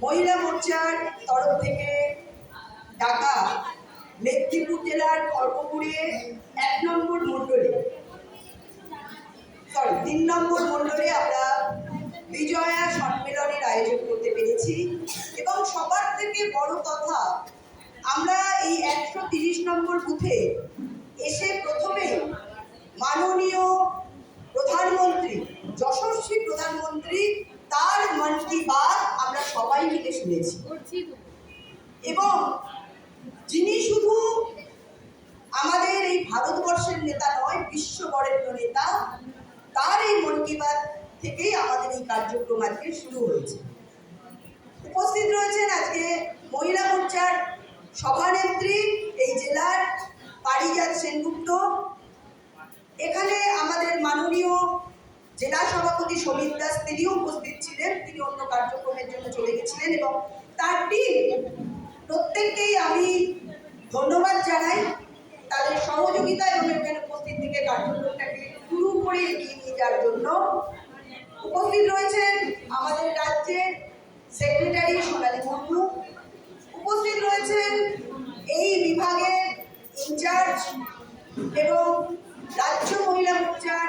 মহিলা মোর্চার তরফ থেকে ঢাকা মেদিনীপুর জেলার খড়গপুরে 3 নম্বর মণ্ডলে আমরা বিজয়া সম্মেলনের আয়োজন করতে পেরেছি। এবং সবার থেকে বড় কথা, আমরা এই 130 নম্বর বুথে এসে প্রথমে মাননীয় প্রধানমন্ত্রী, যশস্বী প্রধানমন্ত্রী, তার মন কি বাত আমরা সবাই মিলে শুনেছি। এবং যিনি শুধু আমাদের এই ভারতবর্ষের নেতা নয়, বিশ্ব বরেণ্য নেতা, তার এই মন কি বাত থেকেই আমাদের এই কার্যক্রম আজকে শুরু হয়েছে। উপস্থিত রয়েছেন আজকে মহিলা মোর্চার সভানেত্রী এই জেলার পারিজাত সেনগুপ্ত। এখানে আমাদের মাননীয় জেলা সভাপতি সমীর দাস, তিনিও উপস্থিত ছিলেন। তিনি অন্য কার্যক্রমের জন্য চলে গেছিলেন এবং তার টিম, প্রত্যেককেই আমি ধন্যবাদ জানাই তাদের সহযোগিতা এবং এখানে উপস্থিত থেকে কার্যক্রমটাকে শুরু করে এগিয়ে নিয়ে যাওয়ার জন্য। উপস্থিত রয়েছেন আমাদের রাজ্যের সেক্রেটারি সোনালী মুর্মু, উপস্থিত রয়েছেন এই বিভাগের ইনচার্জ এবং রাজ্য মহিলা মোর্চার